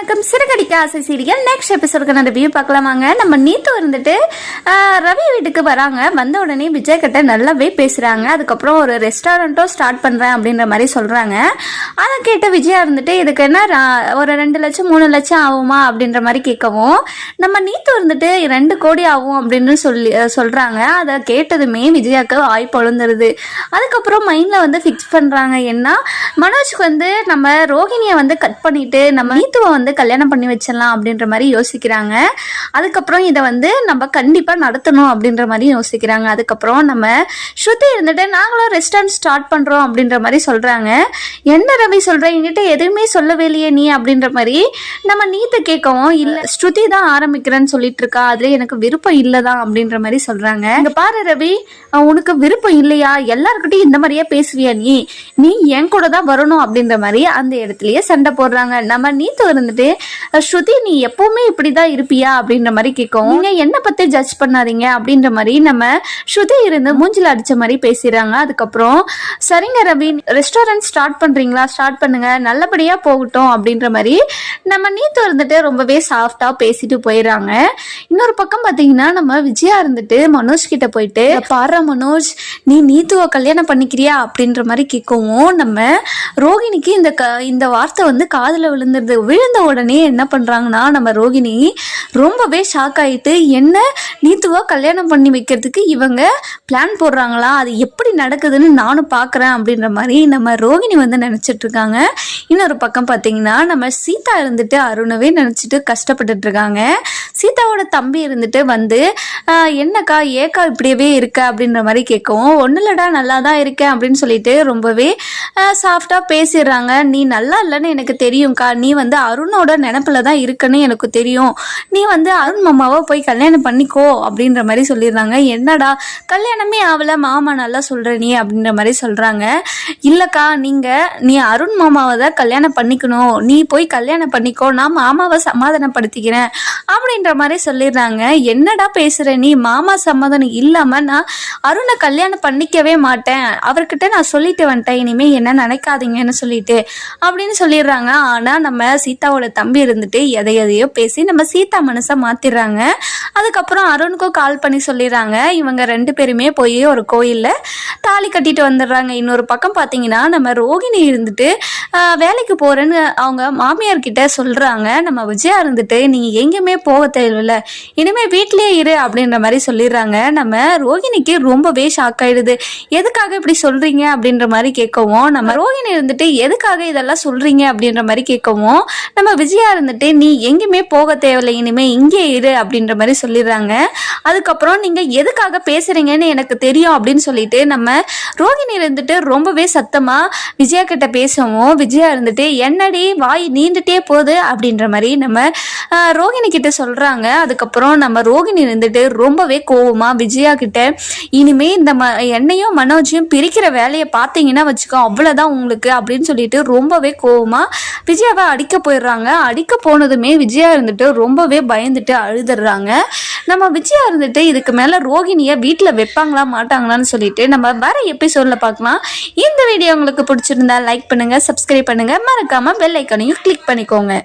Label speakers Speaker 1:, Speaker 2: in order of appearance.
Speaker 1: வணக்கம். சிறகடிக்க ஆசை serial next எபிசோடுக்கு நான் ரிவ்யூ பார்க்கலாமாங்க. நம்ம நீத்து இருந்துட்டு ரவி வீட்டுக்கு வராங்க. வந்த உடனே விஜய் கிட்ட நல்லாவே பேசுகிறாங்க. அதுக்கப்புறம் ஒரு ரெஸ்டாரண்ட்டும் ஸ்டார்ட் பண்ணுறேன் அப்படின்ற மாதிரி சொல்கிறாங்க. அதை கேட்ட விஜயா இருந்துட்டு இதுக்கு என்ன ஒரு 2 லட்சம் 3 லட்சம் ஆகுமா அப்படின்ற மாதிரி கேட்கவும், நம்ம நீத்து இருந்துட்டு 2 கோடி ஆகும் அப்படின்னு சொல்கிறாங்க. அதை கேட்டதுமே விஜயாவுக்கு வாய் பொழுந்துருது. அதுக்கப்புறம் மைண்டில் வந்து ஃபிக்ஸ் பண்ணுறாங்க. என்ன மனோஜ்க்கு வந்து நம்ம ரோஹிணியை வந்து கட் பண்ணிட்டு நம்ம நீத்துவை வந்து கல்யாணம் பண்ணி வச்சிடலாம் அப்படின்ற மாதிரி யோசிக்கிறாங்க. அதுக்கப்புறம் இதை வந்து நம்ம கண்டிப்பா நடத்தணும் அப்படின்ற மாதிரி யோசிக்கிறாங்க. அதுக்கப்புறம் நம்ம ஸ்ருதி இருந்துட்டு நாங்களும் ரெஸ்டாரண்ட் ஸ்டார்ட் பண்றோம் அப்படின்ற மாதிரி சொல்றாங்க. என்ன ரவி சொல்ற, என்கிட்ட எதுவுமே சொல்லவே இல்லையே நீ அப்படின்ற மாதிரி நம்ம நீத்தை கேட்கவும், இல்ல ஸ்ருதி தான் ஆரம்பிக்கிறேன்னு சொல்லிட்டு இருக்கா, அதுல எனக்கு விருப்பம் இல்லதான் அப்படின்ற மாதிரி சொல்றாங்க. இங்க பாரு ரவி, உனக்கு விருப்பம் இல்லையா, எல்லாருக்கிட்டையும் இந்த மாதிரியே பேசுவியா, நீ என் கூட தான் வரணும் அப்படின்ற மாதிரி அந்த இடத்துலயே சண்டை போடுறாங்க. நம்ம நீத்து இருந்துட்டு ஸ்ருதி நீ எப்பவுமே இப்படிதான் இருப்பியா அப்படின்ற மாதிரி கேட்கும். நீங்க என்ன பத்தி ஜட்ஜ் பண்ணாதீங்க அப்படின்ற மாதிரி நம்ம ஸ்ருதி இருந்து மூஞ்சில அடிச்ச மாதிரி பேசுறாங்க. அதுக்கப்புறம் சரிங்க ரவி, ரெஸ்டாரண்ட் ஸ்டார்ட் பண்றீங்களா, ஸ்டார்ட் பண்ணுங்க, நல்லபடியா போகட்டும் அப்படின்ற மாதிரி நம்ம நீத்து இருந்துட்டு ரொம்பவே சாஃப்டா பேசிட்டு போயிடறாங்க. இன்னொரு பக்கம் பாத்தீங்கன்னா நம்ம விஜயா இருந்துட்டு மனோஜ் கிட்ட போயிட்டு, பாரு மனோஜ், நீ நீத்துவ கல்யாணம் பண்ணிக்கிறியா அப்படின்ற மாதிரி கேட்கவும், நம்ம ரோகிணிக்கு இந்த வார்த்தை வந்து காதுல விழுந்த உடனே என்ன பண்றாங்கன்னா நம்ம ரோகிணி ரொம்பவே ஷாக் ஆயிட்டு, என்ன நீத்துவா கல்யாணம் பண்ணி வைக்கிறதுக்கு இவங்க பிளான் போடுறாங்களா, அது எப்படி நடக்குதுன்னு நானும் பாக்குறேன் அப்படின்ற மாதிரி நம்ம ரோகிணி வந்து நினைச்சிட்டு இருக்காங்க. இன்னொரு பக்கம் பாத்தீங்கன்னா நம்ம சீதா இருந்துட்டு அருணவே நினைச்சிட்டு கஷ்டப்பட்டுட்டு இருக்காங்க. சீதாவோட தம்பி இருந்துட்டு வந்து என்னக்கா ஏக்கா இப்படியவே இருக்க அப்படின்ற மாதிரி கேட்கவும், ஒன்னுலடா நல்லா தான் இருக்கேன் அப்படின்னு சொல்லிட்டு ரொம்பவே சாஃப்டா பேசிடுறாங்க. நீ நல்லா இல்லைன்னு எனக்கு தெரியும்க்கா, நீ வந்து அருணோட நினப்புல தான் இருக்குன்னு எனக்கு தெரியும், நீ வந்து அருண் மாமாவை போய் கல்யாணம் பண்ணிக்கோ அப்படின்ற மாதிரி சொல்லிடுறாங்க. என்னடா கல்யாணமே ஆகல, மாமா நல்லா சொல்ற நீ அப்படின்ற மாதிரி சொல்றாங்க. இல்லக்கா, நீ அருண் மாமாவை தான் கல்யாணம் பண்ணிக்கணும், நீ போய் கல்யாணம் பண்ணிக்கோ, நான் மாமாவை சமாதானப்படுத்திக்கிறேன் அப்படின்ற மாதிரி சொல்லிடுறாங்க. என்னடா பேசுற நீ, மாமா சமாதானம் இல்லாம நான் அருணை கல்யாணம் பண்ணிக்கவே மாட்டேன், அவர்கிட்ட நான் சொல்லிட்டு வந்துட்டேன், இனிமே என்ன நினைக்காதீங்கன்னு சொல்லிட்டு அப்படின்னு சொல்லிடுறாங்க. ஆனா நம்ம சீதாவோட தம்பி இருந்துட்டு எதையோ பேசி நம்ம சீதா மனசை மாத்திடுறாங்க. அதுக்கப்புறம் அருணுக்கும் கால் பண்ணி சொல்லிடுறாங்க. இவங்க 2 பேருமே போய் ஒரு கோயில்ல தாலி கட்டிட்டு வந்துடுறாங்க. இன்னொரு பக்கம் பாத்தீங்கன்னா நம்ம ரோகிணி இருந்துட்டு வேலைக்கு போறேன்னு அவங்க மாமியார் கிட்ட சொல்றாங்க. நம்ம விஜயா இருந்துட்டு நீங்க எங்கேயுமே போக தேவையில்ல, இனிமே வீட்லயே இரு அப்படின்ற மாதிரி சொல்லிடுறாங்க. நம்ம ரோகிணிக்கு ரொம்பவே ஷாக் ஆயிடுது. எதுக்காக இப்படி சொல்றீங்க அப்படின்ற மாதிரி கேட்கவும், நம்ம ரோகிணி இருந்துட்டு எதுக்காக இதெல்லாம் சொல்றீங்க அப்படின்ற மாதிரி கேட்கவும், நம்ம விஜயா இருந்துட்டு நீ எங்கேயுமே போக தேவையில்லை, இனிமே இங்கே இரு அப்படின்ற மாதிரி சொல்லிடுறாங்க. அதுக்கப்புறம் நீங்க எதுக்காக பேசுறீங்கன்னு எனக்கு தெரியும் அப்படின்னு சொல்லிட்டு நம்ம ரோகிணி இருந்துட்டு ரொம்பவே சத்தமா விஜயா கிட்ட பேசவும், விஜயா இருந்துட்டு என்னடி வாய் நீண்டுட்டே போகுது அப்படின்ற மாதிரி நம்ம ரோகிணி கிட்ட சொல்றாங்க. அதுக்கப்புறம் நம்ம ரோகிணி இருந்துட்டு ரொம்பவே கோவமா விஜயா கிட்ட, இனிமே இந்த என்னையும் மனோஜையும் பிரிக்கிற வேலையை பார்த்தீங்கன்னா வச்சுக்கோ, அவ்வளவுதான் உங்களுக்கு அப்படின்னு சொல்லிட்டு ரொம்பவே கோவமா விஜயாவை அடிக்க போயிடுறாங்க. அடிக்க போனதுமே விஜயா இருந்துட்டு ரொம்பவே பயந்துட்டு அழுதுடுறாங்க. நம்ம விஜயா இருந்துட்டு இதுக்கு மேல ரோகிணியை வீட்டில் வைப்பாங்களா மாட்டாங்களான்னு சொல்லிட்டு நம்ம வேற எபிசோட்ல பார்க்கலாம். இந்த வீடியோ உங்களுக்கு பிடிச்சிருந்தா லைக் பண்ணுங்க, சப்ஸ்கிரைப் பண்ணுங்க, மறக்காம பெல் ஐக்கானையும் கிளிக் பண்ணிக்கோங்க.